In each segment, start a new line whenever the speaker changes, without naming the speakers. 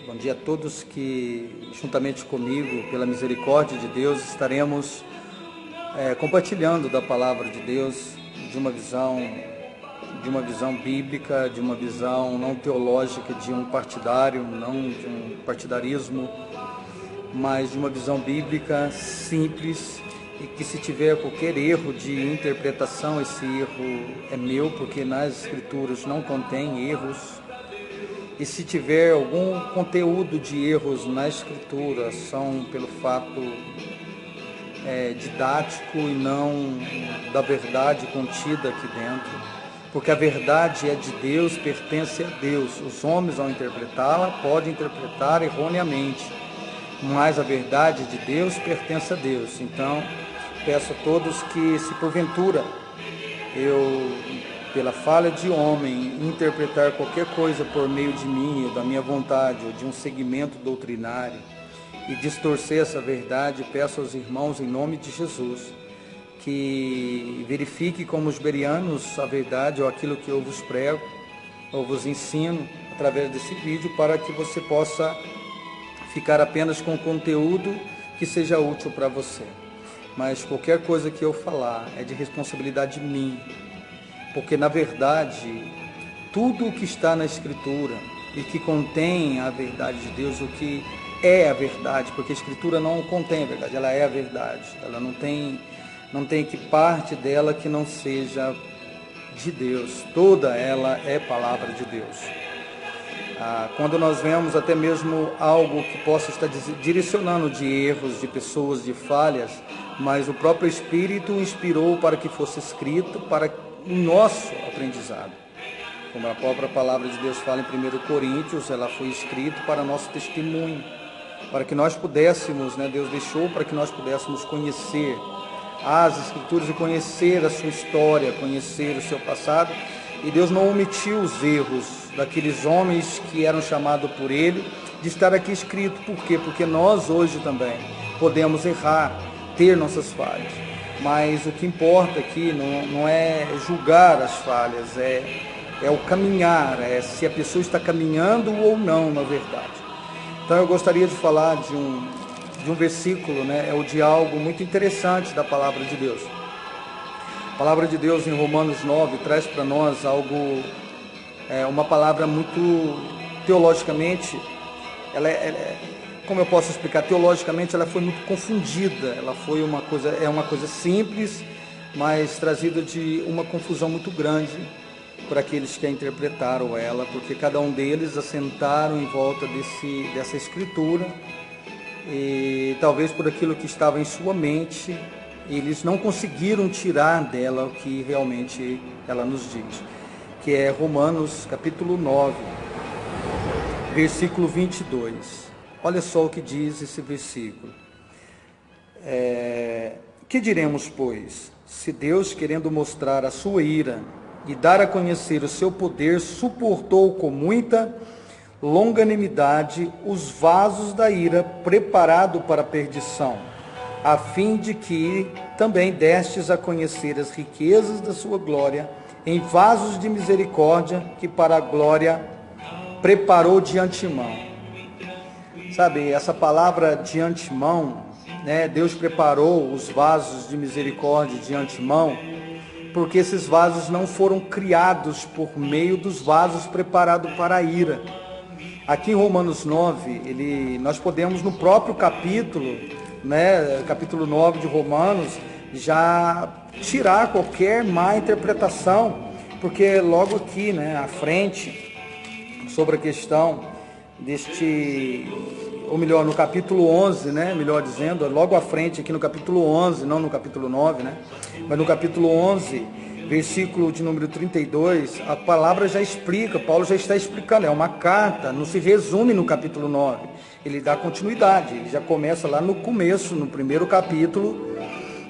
Bom dia a todos que, juntamente comigo, pela misericórdia de Deus, estaremos compartilhando da palavra de Deus, de uma visão bíblica, de uma visão não teológica de um partidário, não de um partidarismo, mas de uma visão bíblica simples, e que se tiver qualquer erro de interpretação, esse erro é meu, porque nas Escrituras não contém erros. E se tiver algum conteúdo de erros na Escritura, são pelo fato didático e não da verdade contida aqui dentro. Porque a verdade é de Deus, pertence a Deus. Os homens, ao interpretá-la, podem interpretar erroneamente, mas a verdade de Deus pertence a Deus. Então, peço a todos que, se porventura eu, pela falha de homem, interpretar qualquer coisa por meio de mim, ou da minha vontade, ou de um segmento doutrinário, e distorcer essa verdade, peço aos irmãos, em nome de Jesus, que verifique como os bereanos a verdade, ou aquilo que eu vos prego, ou vos ensino, através desse vídeo, para que você possa ficar apenas com conteúdo que seja útil para você. Mas qualquer coisa que eu falar é de responsabilidade minha, porque, na verdade, tudo o que está na Escritura e que contém a verdade de Deus, o que é a verdade, porque a Escritura não contém a verdade, ela é a verdade. Ela não tem que parte dela que não seja de Deus. Toda ela é palavra de Deus. Quando nós vemos até mesmo algo que possa estar direcionando de erros, de pessoas, de falhas, mas o próprio Espírito inspirou para que fosse escrito para o nosso aprendizado. Como a própria palavra de Deus fala em 1 Coríntios, ela foi escrita para nosso testemunho, para que nós pudéssemos, Deus deixou para que nós pudéssemos conhecer as Escrituras e conhecer a sua história, conhecer o seu passado. E Deus não omitiu os erros daqueles homens que eram chamados por Ele, de estar aqui escrito. Por quê? Porque nós hoje também podemos errar, ter nossas falhas. Mas o que importa aqui não é julgar as falhas, é o caminhar, é se a pessoa está caminhando ou não, na verdade. Então eu gostaria de falar de um versículo, ou de algo muito interessante da palavra de Deus. A palavra de Deus em Romanos 9 traz para nós algo, uma palavra muito teologicamente, como eu posso explicar? Teologicamente ela foi muito confundida, ela foi uma coisa simples, mas trazida de uma confusão muito grande por aqueles que a interpretaram ela, porque cada um deles assentaram em volta dessa escritura, e talvez por aquilo que estava em sua mente, eles não conseguiram tirar dela o que realmente ela nos diz, que é Romanos capítulo 9, versículo 22. Olha só o que diz esse versículo. Que diremos, pois? Se Deus, querendo mostrar a sua ira e dar a conhecer o seu poder, suportou com muita longanimidade os vasos da ira preparado para a perdição, a fim de que também destes a conhecer as riquezas da sua glória em vasos de misericórdia, que para a glória preparou de antemão. Sabe, essa palavra de antemão, Deus preparou os vasos de misericórdia de antemão, porque esses vasos não foram criados por meio dos vasos preparados para a ira. Aqui em Romanos 9, nós podemos no próprio capítulo, capítulo 9 de Romanos, já tirar qualquer má interpretação, porque logo aqui, à frente, sobre a questão ou melhor, no capítulo 11, melhor dizendo, logo à frente aqui no capítulo 11, não no capítulo 9, mas no capítulo 11, versículo de número 32, a palavra já explica, Paulo já está explicando, é uma carta, não se resume no capítulo 9, ele dá continuidade, ele já começa lá no começo, no primeiro capítulo,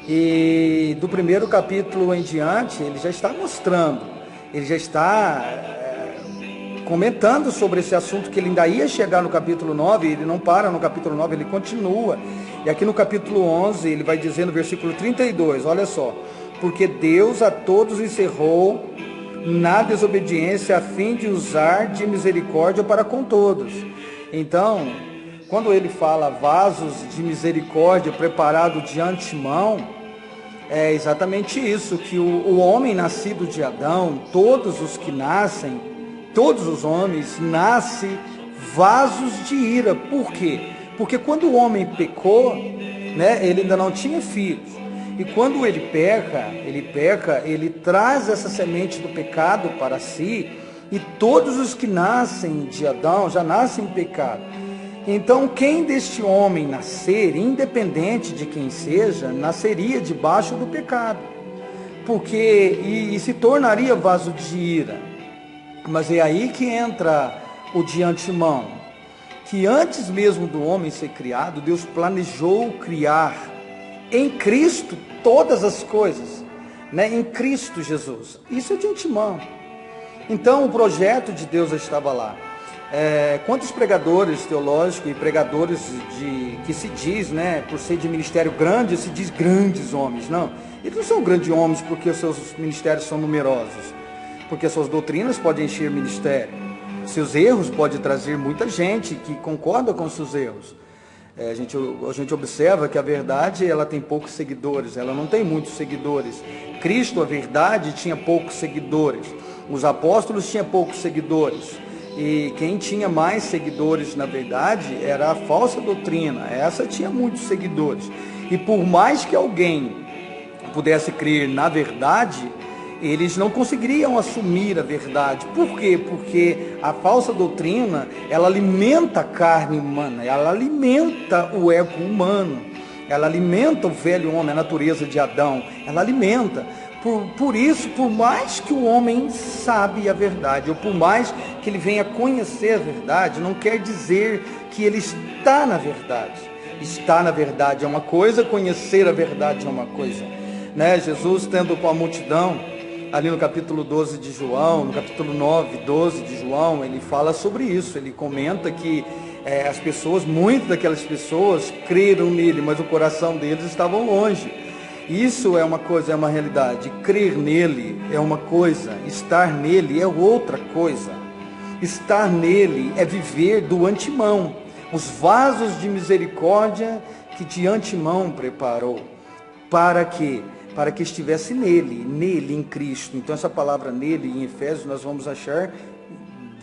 e do primeiro capítulo em diante, ele já está mostrando, ele já está comentando sobre esse assunto, que ele ainda ia chegar no capítulo 9, ele não para no capítulo 9, ele continua. E aqui no capítulo 11, ele vai dizer no versículo 32, olha só: porque Deus a todos encerrou na desobediência, a fim de usar de misericórdia para com todos. Então, quando ele fala vasos de misericórdia preparado de antemão, é exatamente isso, que o homem nascido de Adão, todos os que nascem, todos os homens, nascem vasos de ira. Por quê? Porque quando o homem pecou, né, ele ainda não tinha filhos. E quando ele peca, ele traz essa semente do pecado para si, e todos os que nascem de Adão já nascem em pecado. Então, quem deste homem nascer, independente de quem seja, nasceria debaixo do pecado, porque e se tornaria vaso de ira. Mas é aí que entra o de antemão, que antes mesmo do homem ser criado, Deus planejou criar em Cristo todas as coisas, né? Em Cristo Jesus. Isso é de antemão. Então, o projeto de Deus estava lá. Quantos pregadores teológicos e pregadores que se diz, né, por ser de ministério grande, se diz grandes homens? Não, eles não são grandes homens porque os seus ministérios são numerosos, porque suas doutrinas podem encher ministério, seus erros podem trazer muita gente que concorda com seus erros. A gente observa que a verdade, ela tem poucos seguidores, ela não tem muitos seguidores. Cristo, a verdade, tinha poucos seguidores, os apóstolos tinham poucos seguidores. E quem tinha mais seguidores, na verdade, era a falsa doutrina. Essa tinha muitos seguidores. E por mais que alguém pudesse crer na verdade, eles não conseguiriam assumir a verdade. Por quê? Porque a falsa doutrina, ela alimenta a carne humana, ela alimenta o ego humano, ela alimenta o velho homem, a natureza de Adão, ela alimenta. Por isso, por mais que o homem sabe a verdade, ou por mais que ele venha conhecer a verdade, não quer dizer que ele está na verdade. Estar na verdade é uma coisa, conhecer a verdade é uma coisa, né? Jesus, tendo com a multidão, ali no capítulo 12 de João, no capítulo 9, 12 de João, ele fala sobre isso. Ele comenta que as pessoas, muitas daquelas pessoas creram nele, mas o coração deles estava longe. Isso é uma coisa, é uma realidade. Crer nele é uma coisa, estar nele é outra coisa. Estar nele é viver do antemão, os vasos de misericórdia que de antemão preparou. Para quê? Para que estivesse nele em Cristo. Então essa palavra nele, em Efésios, nós vamos achar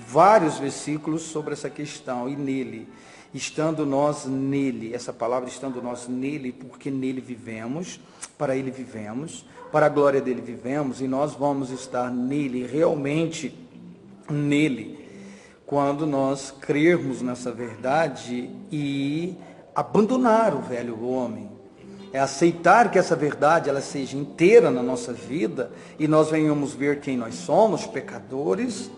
vários versículos sobre essa questão. E nele, estando nós nele, essa palavra estando nós nele, porque nele vivemos, para ele vivemos, para a glória dele vivemos, e nós vamos estar nele, realmente nele, quando nós crermos nessa verdade e abandonar o velho homem. É aceitar que essa verdade ela seja inteira na nossa vida e nós venhamos ver quem nós somos, pecadores,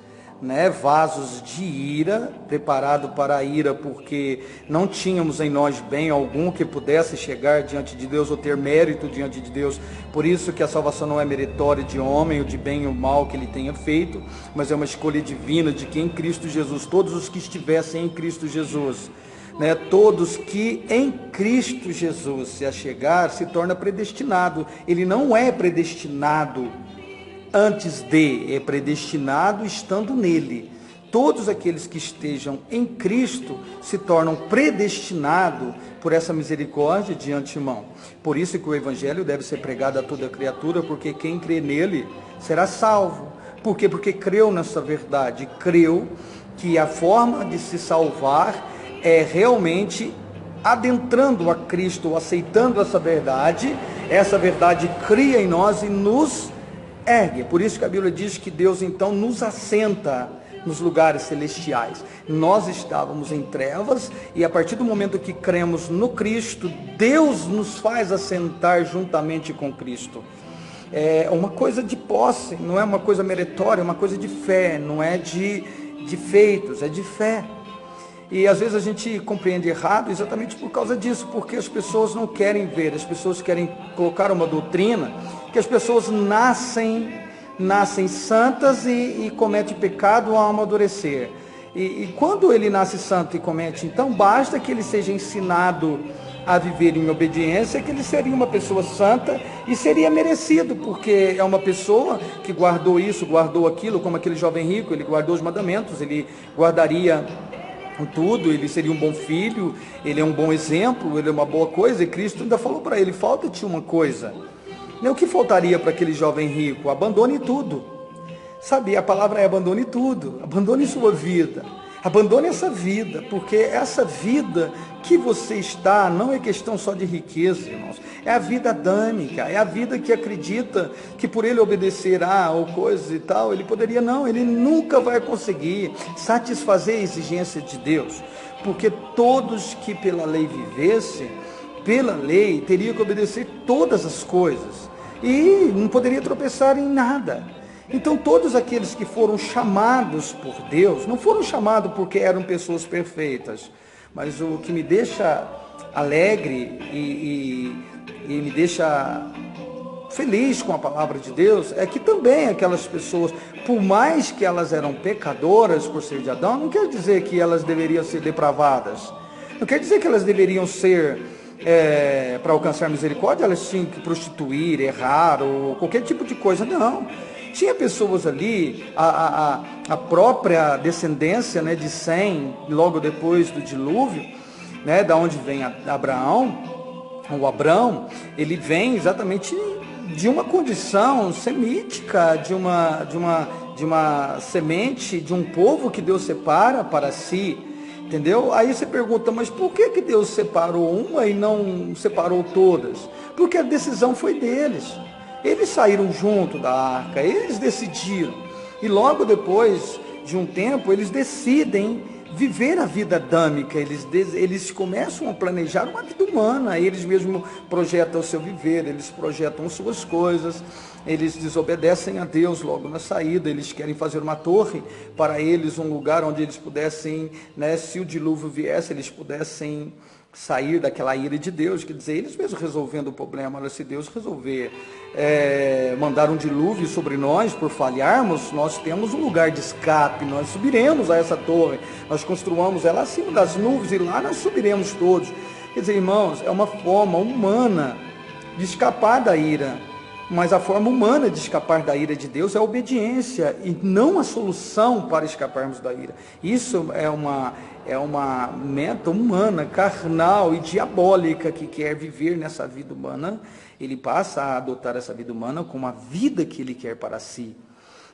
né, vasos de ira, preparado para a ira, porque não tínhamos em nós bem algum que pudesse chegar diante de Deus ou ter mérito diante de Deus. Por isso que a salvação não é meritória de homem, ou de bem ou mal que ele tenha feito, mas é uma escolha divina de que em Cristo Jesus, todos os que estivessem em Cristo Jesus, né, todos que em Cristo Jesus se achegar, se torna predestinado. Ele não é predestinado antes de, é predestinado estando nele. Todos aqueles que estejam em Cristo se tornam predestinados por essa misericórdia de antemão. Por isso que o Evangelho deve ser pregado a toda criatura, porque quem crê nele será salvo. Por quê? Porque creu nessa verdade, creu que a forma de se salvar é realmente adentrando a Cristo, aceitando essa verdade cria em nós e nos ergue. Por isso que a Bíblia diz que Deus então nos assenta nos lugares celestiais. Nós estávamos em trevas e a partir do momento que cremos no Cristo, Deus nos faz assentar juntamente com Cristo. É uma coisa de posse, não é uma coisa meritória, é uma coisa de fé, não é de feitos, é de fé. E às vezes a gente compreende errado exatamente por causa disso, porque as pessoas não querem ver, as pessoas querem colocar uma doutrina que as pessoas nascem nascem santas e cometem pecado ao amadurecer. E quando ele nasce santo e comete, então basta que ele seja ensinado a viver em obediência, que ele seria uma pessoa santa e seria merecido, porque é uma pessoa que guardou isso, guardou aquilo, como aquele jovem rico, ele guardou os mandamentos, ele guardaria tudo, ele seria um bom filho, ele é um bom exemplo, ele é uma boa coisa, e Cristo ainda falou para ele, falta-te uma coisa. O que faltaria para aquele jovem rico? Abandone tudo. Sabe, a palavra é abandone tudo, abandone sua vida, abandone essa vida, porque essa vida que você está não é questão só de riqueza, irmãos, é a vida adâmica, é a vida que acredita que por ele obedecerá ou coisas e tal, ele poderia não, ele nunca vai conseguir satisfazer a exigência de Deus, porque todos que pela lei vivessem, pela lei teriam que obedecer todas as coisas, e não poderia tropeçar em nada. Então todos aqueles que foram chamados por Deus, não foram chamados porque eram pessoas perfeitas, mas o que me deixa alegre e me deixa feliz com a palavra de Deus, é que também aquelas pessoas, por mais que elas eram pecadoras por ser de Adão, não quer dizer que elas deveriam ser depravadas, não quer dizer que elas deveriam ser... para alcançar misericórdia, elas tinham que prostituir, errar, ou qualquer tipo de coisa, não. Tinha pessoas ali, a própria descendência, né, de Sem, logo depois do dilúvio, né, da onde vem Abrão, ele vem exatamente de uma condição semítica, de uma semente, de um povo que Deus separa para si, entendeu? Aí você pergunta, mas por que Deus separou uma e não separou todas? Porque a decisão foi deles. Eles saíram junto da arca, eles decidiram. E logo depois de um tempo, eles decidem viver a vida adâmica, eles começam a planejar uma vida humana, eles mesmos projetam o seu viver, eles projetam suas coisas, eles desobedecem a Deus logo na saída, eles querem fazer uma torre para eles, um lugar onde eles pudessem, né, se o dilúvio viesse, eles pudessem sair daquela ira de Deus, quer dizer, eles mesmos resolvendo o problema. Olha, se Deus resolver mandar um dilúvio sobre nós por falharmos, nós temos um lugar de escape, nós subiremos a essa torre, nós construamos ela acima das nuvens e lá nós subiremos todos. Quer dizer, irmãos, é uma forma humana de escapar da ira, mas a forma humana de escapar da ira de Deus é a obediência e não a solução para escaparmos da ira. Isso é uma meta humana, carnal e diabólica, que quer viver nessa vida humana. Ele passa a adotar essa vida humana como a vida que ele quer para si.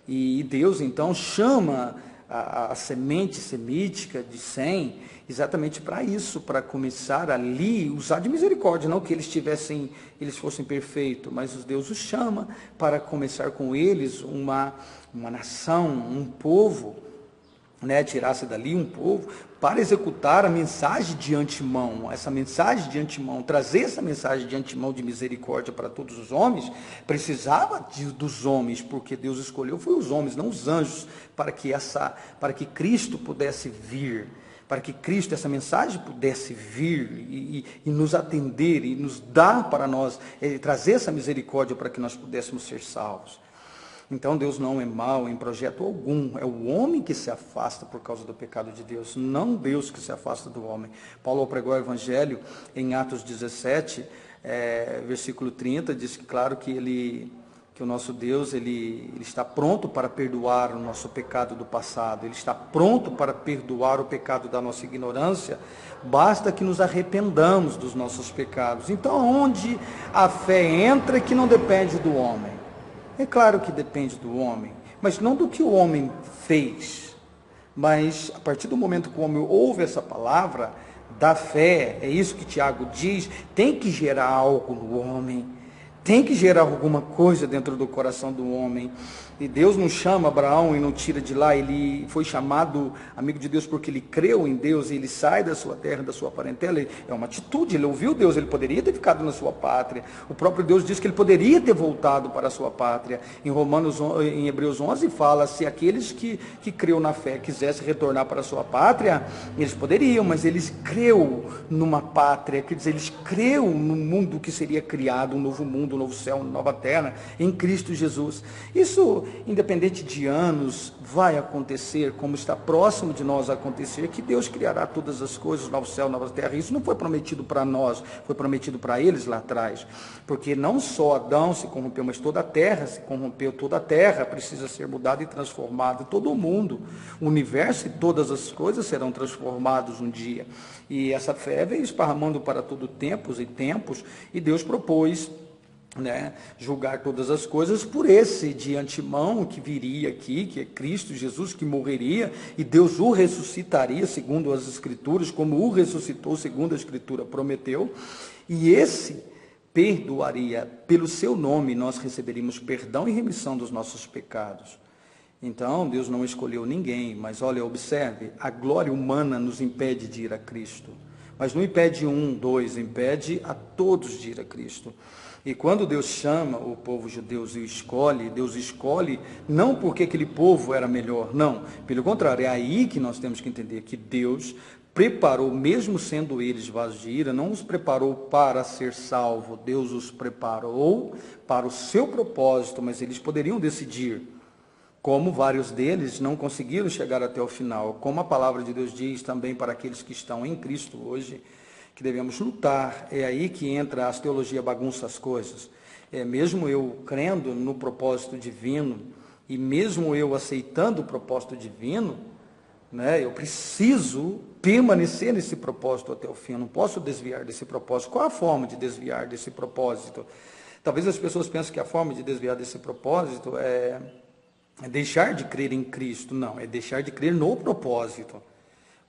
E Deus então chama a semente semítica de Sem exatamente para isso, para começar ali, usar de misericórdia, não que eles fossem perfeitos, mas Deus os chama para começar com eles uma nação, um povo, né, tirar-se dali um povo, para executar a mensagem de antemão, essa mensagem de antemão, trazer essa mensagem de antemão de misericórdia para todos os homens, precisava dos homens, porque Deus escolheu, foi os homens, não os anjos, para que Cristo pudesse vir, para que Cristo, essa mensagem pudesse vir e nos atender e nos dar para nós, trazer essa misericórdia para que nós pudéssemos ser salvos. Então Deus não é mau em projeto algum, é o homem que se afasta por causa do pecado de Deus, não Deus que se afasta do homem. Paulo pregou o Evangelho em Atos 17, versículo 30, diz que claro que o nosso Deus ele está pronto para perdoar o nosso pecado do passado, ele está pronto para perdoar o pecado da nossa ignorância, basta que nos arrependamos dos nossos pecados. Então onde a fé entra que não depende do homem. É claro que depende do homem, mas não do que o homem fez, mas a partir do momento que o homem ouve essa palavra da fé, é isso que Tiago diz, tem que gerar algo no homem, tem que gerar alguma coisa dentro do coração do homem. E Deus não chama Abraão e não tira de lá, ele foi chamado amigo de Deus porque ele creu em Deus, e ele sai da sua terra, da sua parentela, é uma atitude, ele ouviu Deus, ele poderia ter ficado na sua pátria, o próprio Deus diz que ele poderia ter voltado para a sua pátria, em Hebreus 11 fala, se aqueles que creu na fé quisessem retornar para a sua pátria, eles poderiam, mas eles creu numa pátria, quer dizer, eles creu no mundo que seria criado, um novo mundo mundo, um novo céu, uma nova terra, em Cristo Jesus. Isso, independente de anos, vai acontecer, como está próximo de nós a acontecer, que Deus criará todas as coisas, novo céu, nova terra. Isso não foi prometido para nós, foi prometido para eles lá atrás, porque não só Adão se corrompeu, mas toda a terra se corrompeu, toda a terra precisa ser mudada e transformada, todo o mundo, o universo e todas as coisas serão transformados um dia. E essa fé veio esparramando para todo tempos e tempos, e Deus propôs, julgar todas as coisas por esse de antemão que viria aqui, que é Cristo Jesus, que morreria, e Deus o ressuscitaria, segundo as Escrituras, como o ressuscitou, segundo a Escritura prometeu, e esse perdoaria. Pelo seu nome nós receberíamos perdão e remissão dos nossos pecados. Então, Deus não escolheu ninguém, mas olha, observe, a glória humana nos impede de ir a Cristo, mas não impede um, dois, impede a todos de ir a Cristo. E quando Deus chama o povo judeu e o escolhe, Deus escolhe não porque aquele povo era melhor, não, pelo contrário, é aí que nós temos que entender que Deus preparou, mesmo sendo eles vasos de ira, não os preparou para ser salvo, Deus os preparou para o seu propósito, mas eles poderiam decidir, como vários deles não conseguiram chegar até o final, como a palavra de Deus diz também para aqueles que estão em Cristo hoje, que devemos lutar. É aí que entra as teologias, bagunça as coisas. Mesmo eu crendo no propósito divino, e mesmo eu aceitando o propósito divino, eu preciso permanecer nesse propósito até o fim, eu não posso desviar desse propósito. Qual a forma de desviar desse propósito? Talvez as pessoas pensem que a forma de desviar desse propósito é deixar de crer em Cristo. Não, é deixar de crer no propósito.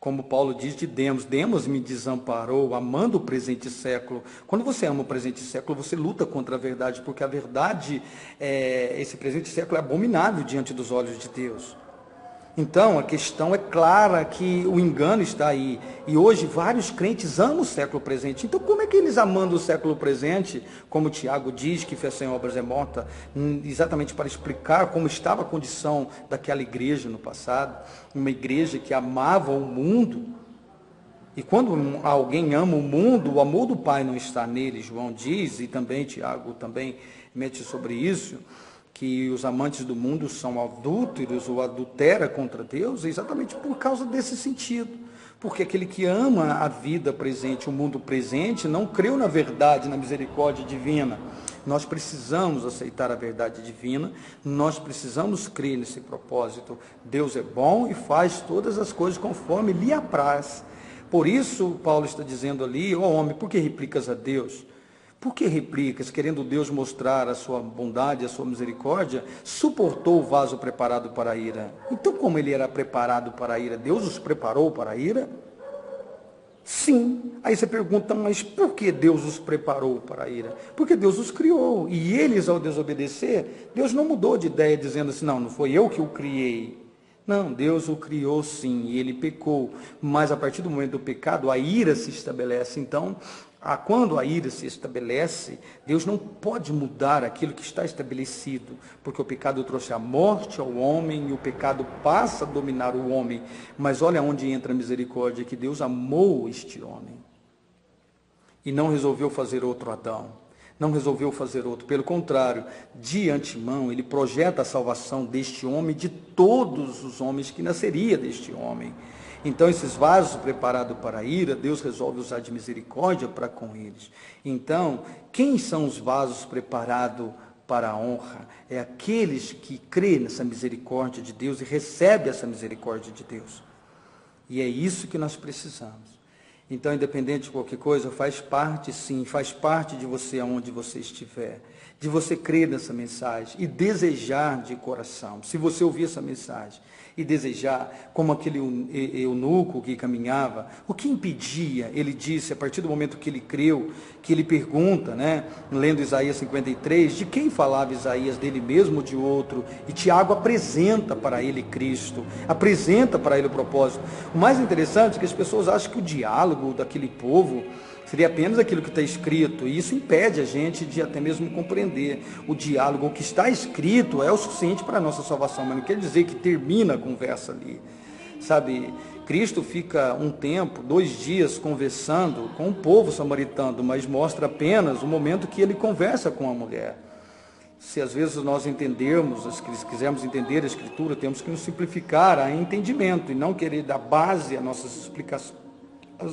Como Paulo diz de Demos, Demos me desamparou, amando o presente século. Quando você ama o presente século, você luta contra a verdade, porque a verdade, esse presente século é abominável diante dos olhos de Deus. Então, a questão é clara que o engano está aí. E hoje vários crentes amam o século presente. Então, como é que eles, amando o século presente, como Tiago diz, que fé sem obras é morta, exatamente para explicar como estava a condição daquela igreja no passado, uma igreja que amava o mundo. E quando alguém ama o mundo, o amor do Pai não está nele, João diz, e também Tiago também mete sobre isso, que os amantes do mundo são adúlteros ou adultera contra Deus, exatamente por causa desse sentido. Porque aquele que ama a vida presente, o mundo presente, não creu na verdade, na misericórdia divina. Nós precisamos aceitar a verdade divina, nós precisamos crer nesse propósito. Deus é bom e faz todas as coisas conforme lhe apraz. Por isso, Paulo está dizendo ali, homem, por que replicas a Deus? Por que replicas, querendo Deus mostrar a sua bondade, a sua misericórdia, suportou o vaso preparado para a ira? Então, como ele era preparado para a ira, Deus os preparou para a ira? Sim. Aí você pergunta, mas por que Deus os preparou para a ira? Porque Deus os criou. E eles, ao desobedecer, Deus não mudou de ideia, dizendo assim, não foi eu que o criei. Não, Deus o criou sim, e ele pecou. Mas a partir do momento do pecado, a ira se estabelece. Então, quando a ira se estabelece, Deus não pode mudar aquilo que está estabelecido, porque o pecado trouxe a morte ao homem e o pecado passa a dominar o homem. Mas olha onde entra a misericórdia, que Deus amou este homem e não resolveu fazer outro Adão, não resolveu fazer outro. Pelo contrário, de antemão, ele projeta a salvação deste homem, de todos os homens que nasceria deste homem. Então, esses vasos preparados para a ira, Deus resolve usar de misericórdia para com eles. Então, quem são os vasos preparados para a honra? É aqueles que crêem nessa misericórdia de Deus e recebem essa misericórdia de Deus. E é isso que nós precisamos. Então, independente de qualquer coisa, faz parte sim, faz parte de você aonde você estiver, de você crer nessa mensagem e desejar de coração. Se você ouvir essa mensagem e desejar, como aquele eunuco que caminhava, o que impedia? Ele disse, a partir do momento que ele creu, que ele pergunta, lendo Isaías 53, de quem falava Isaías, dele mesmo ou de outro? E Tiago apresenta para ele Cristo, apresenta para ele o propósito. O mais interessante é que as pessoas acham que o diálogo daquele povo seria apenas aquilo que está escrito, e isso impede a gente de até mesmo compreender o diálogo. O que está escrito é o suficiente para a nossa salvação, mas não quer dizer que termina a conversa ali, sabe? Cristo fica um tempo, 2 dias, conversando com o povo samaritano, mas mostra apenas o momento que ele conversa com a mulher. Se às vezes nós entendermos, se quisermos entender a Escritura, temos que nos simplificar a entendimento e não querer dar base às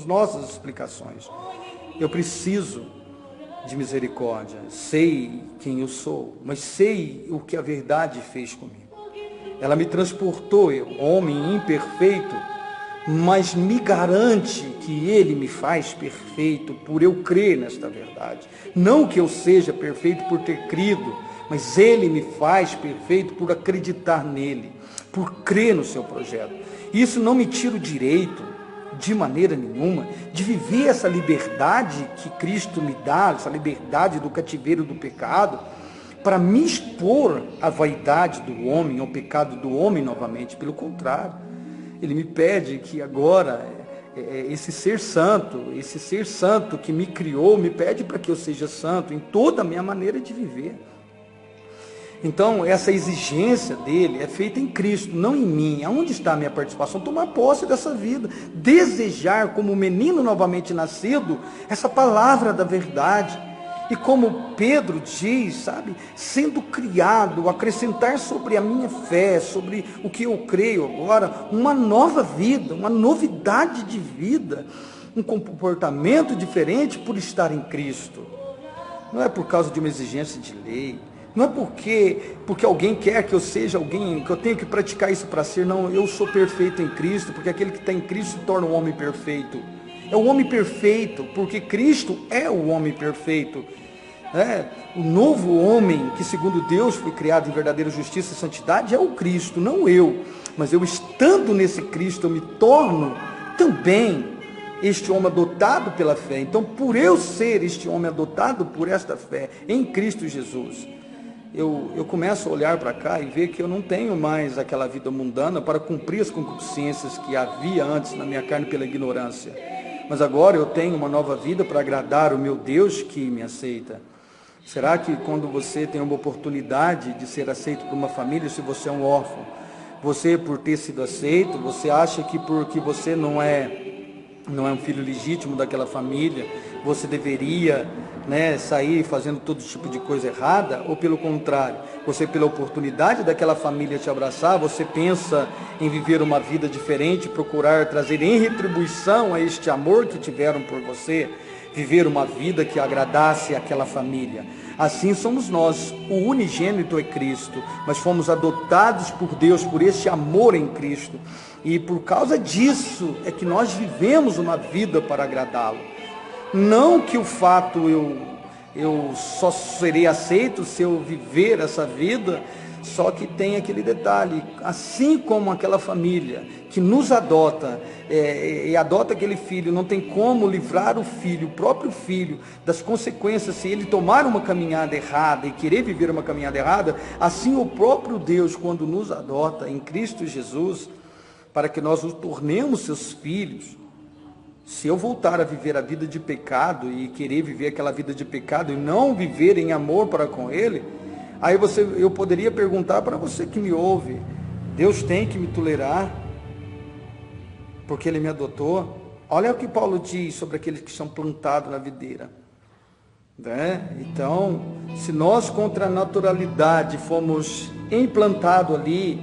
nossas explicações. Eu preciso de misericórdia, sei quem eu sou, mas sei o que a verdade fez comigo. Ela me transportou, eu, homem imperfeito, mas me garante que Ele me faz perfeito por eu crer nesta verdade. Não que eu seja perfeito por ter crido, mas Ele me faz perfeito por acreditar nele, por crer no seu projeto. Isso não me tira o direito, de maneira nenhuma, de viver essa liberdade que Cristo me dá, essa liberdade do cativeiro do pecado, para me expor à vaidade do homem, ao pecado do homem novamente. Pelo contrário, Ele me pede que agora, esse ser santo que me criou, me pede para que eu seja santo em toda a minha maneira de viver. Então, essa exigência dele é feita em Cristo, não em mim. Aonde está a minha participação? Tomar posse dessa vida, desejar como menino novamente nascido, essa palavra da verdade. E como Pedro diz, sabe, sendo criado, acrescentar sobre a minha fé, sobre o que eu creio agora, uma nova vida, uma novidade de vida, um comportamento diferente por estar em Cristo. Não é por causa de uma exigência de lei, não é porque alguém quer que eu seja alguém, que eu tenho que praticar isso para ser, não, eu sou perfeito em Cristo, porque aquele que está em Cristo se torna um homem perfeito. É o homem perfeito, porque Cristo é o homem perfeito. O novo homem que segundo Deus foi criado em verdadeira justiça e santidade é o Cristo, não eu. Mas eu estando nesse Cristo, eu me torno também este homem adotado pela fé. Então, por eu ser este homem adotado por esta fé em Cristo Jesus, eu começo a olhar para cá e ver que eu não tenho mais aquela vida mundana para cumprir as concupiscências que havia antes na minha carne pela ignorância. Mas agora eu tenho uma nova vida para agradar o meu Deus que me aceita. Será que quando você tem uma oportunidade de ser aceito por uma família, se você é um órfão, você por ter sido aceito, você acha que porque você não é um filho legítimo daquela família, você deveria, sair fazendo todo tipo de coisa errada? Ou pelo contrário, você pela oportunidade daquela família te abraçar, você pensa em viver uma vida diferente, procurar trazer em retribuição a este amor que tiveram por você, viver uma vida que agradasse àquela família. Assim somos nós, o unigênito é Cristo, mas fomos adotados por Deus por este amor em Cristo, e por causa disso é que nós vivemos uma vida para agradá-lo. Não que o fato eu só serei aceito se eu viver essa vida, só que tem aquele detalhe, assim como aquela família que nos adota, e adota aquele filho, não tem como livrar o filho, o próprio filho, das consequências se ele tomar uma caminhada errada e querer viver uma caminhada errada, assim o próprio Deus, quando nos adota em Cristo Jesus, para que nós nos tornemos seus filhos, se eu voltar a viver a vida de pecado e querer viver aquela vida de pecado e não viver em amor para com Ele, aí eu poderia perguntar para você que me ouve, Deus tem que me tolerar porque Ele me adotou? Olha o que Paulo diz sobre aqueles que são plantados na videira. Então, se nós contra a naturalidade fomos implantados ali,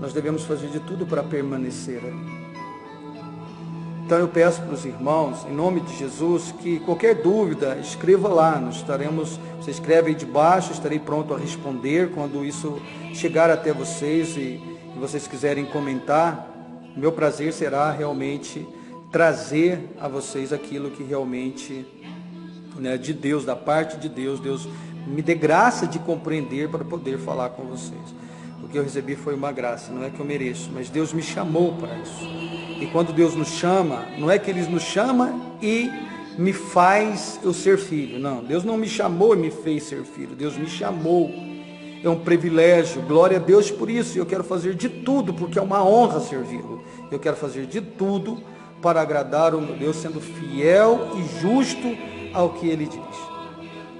nós devemos fazer de tudo para permanecer ali. Então eu peço para os irmãos, em nome de Jesus, que qualquer dúvida, escreva lá, você escreve aí debaixo, estarei pronto a responder quando isso chegar até vocês e vocês quiserem comentar. Meu prazer será realmente trazer a vocês aquilo que realmente, de Deus, da parte de Deus, Deus me dê graça de compreender para poder falar com vocês. O que eu recebi foi uma graça, não é que eu mereço, mas Deus me chamou para isso. E quando Deus nos chama, não é que Ele nos chama e me faz eu ser filho. Não, Deus não me chamou e me fez ser filho. Deus me chamou. É um privilégio. Glória a Deus por isso. E eu quero fazer de tudo, porque é uma honra servi-lo. Eu quero fazer de tudo para agradar o meu Deus, sendo fiel e justo ao que Ele diz.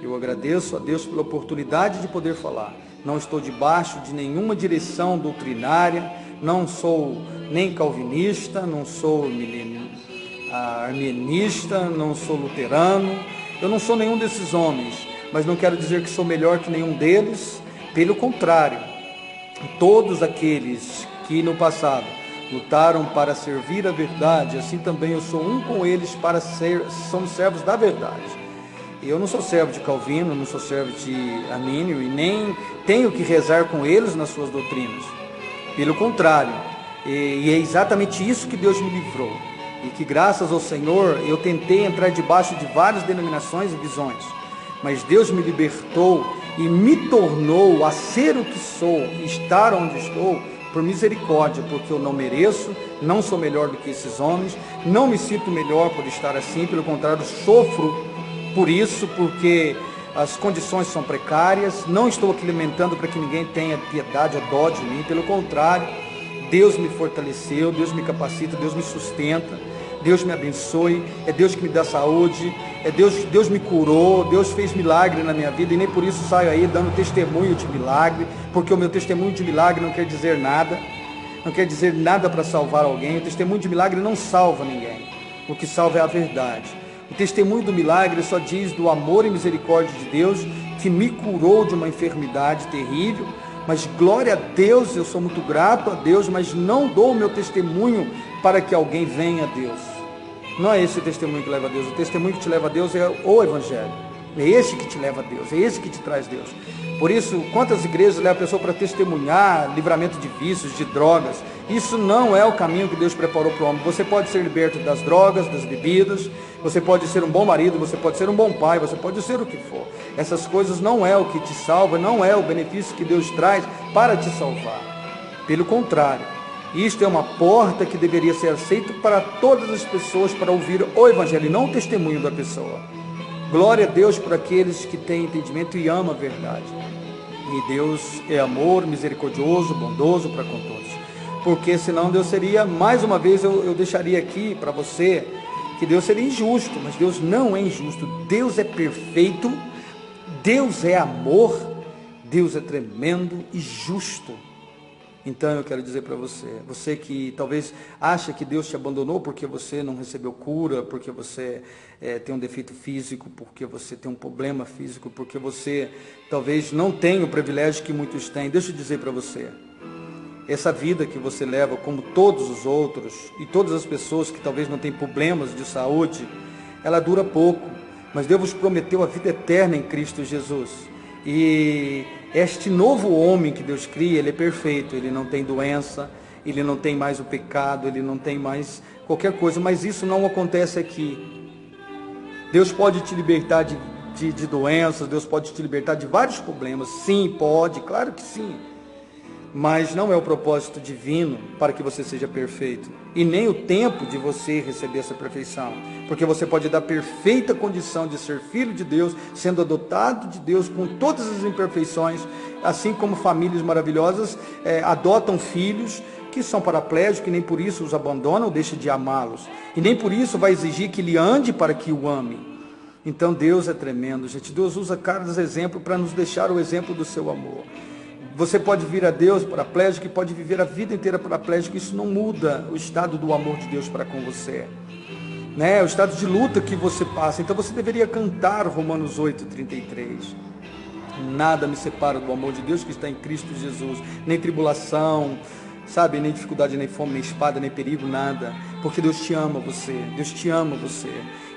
Eu agradeço a Deus pela oportunidade de poder falar. Não estou debaixo de nenhuma direção doutrinária, não sou nem calvinista, não sou arminianista, não sou luterano, eu não sou nenhum desses homens, mas não quero dizer que sou melhor que nenhum deles, pelo contrário, todos aqueles que no passado lutaram para servir a verdade, assim também eu sou um com eles para somos servos da verdade. Eu não sou servo de Calvino, não sou servo de Armínio e nem tenho que rezar com eles nas suas doutrinas. Pelo contrário, e é exatamente isso que Deus me livrou. E que graças ao Senhor eu tentei entrar debaixo de várias denominações e visões. Mas Deus me libertou e me tornou a ser o que sou, estar onde estou, por misericórdia, porque eu não mereço, não sou melhor do que esses homens, não me sinto melhor por estar assim, pelo contrário, sofro por isso, porque as condições são precárias, não estou aqui lamentando para que ninguém tenha piedade ou dó de mim, pelo contrário, Deus me fortaleceu, Deus me capacita, Deus me sustenta, Deus me abençoe, é Deus que me dá saúde, é Deus me curou, Deus fez milagre na minha vida e nem por isso saio aí dando testemunho de milagre, porque o meu testemunho de milagre não quer dizer nada, não quer dizer nada para salvar alguém, o testemunho de milagre não salva ninguém, o que salva é a verdade. O testemunho do milagre só diz do amor e misericórdia de Deus, que me curou de uma enfermidade terrível, mas glória a Deus, eu sou muito grato a Deus, mas não dou o meu testemunho para que alguém venha a Deus. Não é esse o testemunho que leva a Deus, o testemunho que te leva a Deus é o Evangelho, é esse que te leva a Deus, é esse que te traz Deus. Por isso, quantas igrejas levam a pessoa para testemunhar livramento de vícios, de drogas? Isso não é o caminho que Deus preparou para o homem. Você pode ser liberto das drogas, das bebidas, você pode ser um bom marido, você pode ser um bom pai, você pode ser o que for. Essas coisas não é o que te salva, não é o benefício que Deus traz para te salvar. Pelo contrário, isto é uma porta que deveria ser aceita para todas as pessoas para ouvir o Evangelho, e não o testemunho da pessoa. Glória a Deus por aqueles que têm entendimento e amam a verdade. E Deus é amor, misericordioso, bondoso para com todos. Porque senão Deus seria, mais uma vez eu deixaria aqui para você, que Deus seria injusto, mas Deus não é injusto. Deus é perfeito, Deus é amor, Deus é tremendo e justo. Então eu quero dizer para você que talvez acha que Deus te abandonou porque você não recebeu cura, porque você tem um defeito físico, porque você tem um problema físico, porque você talvez não tem o privilégio que muitos têm. Deixa eu dizer para você, essa vida que você leva, como todos os outros, e todas as pessoas que talvez não têm problemas de saúde, ela dura pouco, mas Deus vos prometeu a vida eterna em Cristo Jesus. E este novo homem que Deus cria, ele é perfeito, ele não tem doença, ele não tem mais o pecado, ele não tem mais qualquer coisa, mas isso não acontece aqui. Deus pode te libertar de doenças, Deus pode te libertar de vários problemas, sim, pode, claro que sim, mas não é o propósito divino para que você seja perfeito, e nem o tempo de você receber essa perfeição, porque você pode dar perfeita condição de ser filho de Deus, sendo adotado de Deus com todas as imperfeições, assim como famílias maravilhosas adotam filhos que são paraplégicos, e nem por isso os abandonam ou deixam de amá-los, e nem por isso vai exigir que ele ande para que o ame. Então Deus é tremendo, gente. Deus usa cada exemplo para nos deixar o exemplo do seu amor. Você pode vir a Deus paraplégico e pode viver a vida inteira paraplégico, isso não muda o estado do amor de Deus para com você, né? O estado de luta que você passa. Então você deveria cantar Romanos 8:33. Nada me separa do amor de Deus que está em Cristo Jesus, nem tribulação, sabe, nem dificuldade, nem fome, nem espada, nem perigo, nada, porque Deus te ama você, Deus te ama você,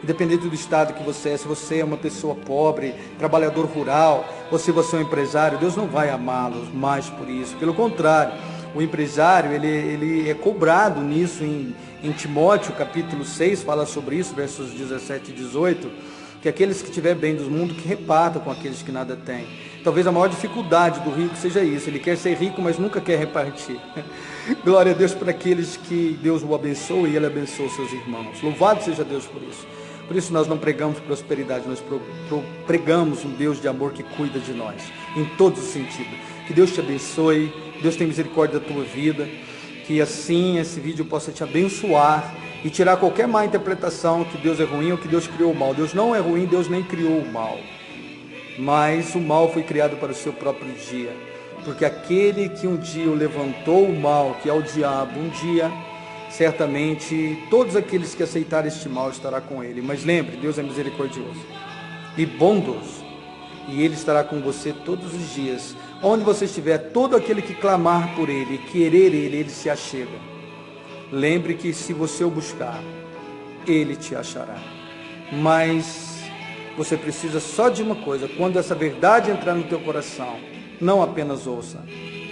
independente do estado que você é, se você é uma pessoa pobre, trabalhador rural, ou se você é um empresário, Deus não vai amá-los mais por isso, pelo contrário, o empresário, ele é cobrado nisso, em Timóteo, capítulo 6, fala sobre isso, versos 17 e 18, que aqueles que tiver bem do mundo, que repartam com aqueles que nada têm. Talvez a maior dificuldade do rico seja isso, ele quer ser rico, mas nunca quer repartir. Glória a Deus por aqueles que Deus o abençoe e ele abençoa seus irmãos. Louvado seja Deus por isso. Por isso nós não pregamos prosperidade, nós pregamos um Deus de amor que cuida de nós, em todos os sentidos. Que Deus te abençoe, Deus tenha misericórdia da tua vida, que assim esse vídeo possa te abençoar e tirar qualquer má interpretação que Deus é ruim ou que Deus criou o mal. Deus não é ruim, Deus nem criou o mal. Mas o mal foi criado para o seu próprio dia. porque aquele que um dia o levantou o mal, que é o diabo, um dia, certamente, todos aqueles que aceitarem este mal estará com ele. Mas lembre, Deus é misericordioso e bondoso, e Ele estará com você todos os dias. Onde você estiver, todo aquele que clamar por Ele, querer Ele, Ele se achega. Lembre que se você o buscar, Ele te achará. Mas você precisa só de uma coisa: quando essa verdade entrar no teu coração, não apenas ouça,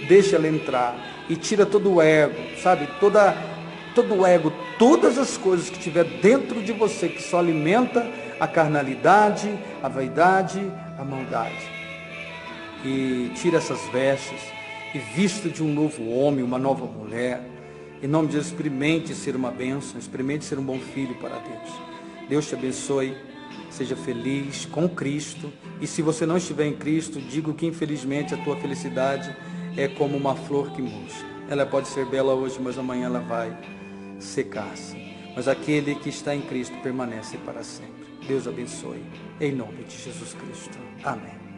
deixa ela entrar e tira todo o ego, sabe? Todo o ego, todas as coisas que tiver dentro de você, que só alimenta a carnalidade, a vaidade, a maldade. E tira essas vestes e vista de um novo homem, uma nova mulher. Em nome de Deus, experimente ser uma bênção, experimente ser um bom filho para Deus. Deus te abençoe, seja feliz com Cristo. E se você não estiver em Cristo, digo que infelizmente a tua felicidade é como uma flor que murcha. Ela pode ser bela hoje, mas amanhã ela vai secar-se. Mas aquele que está em Cristo permanece para sempre. Deus abençoe, em nome de Jesus Cristo. Amém.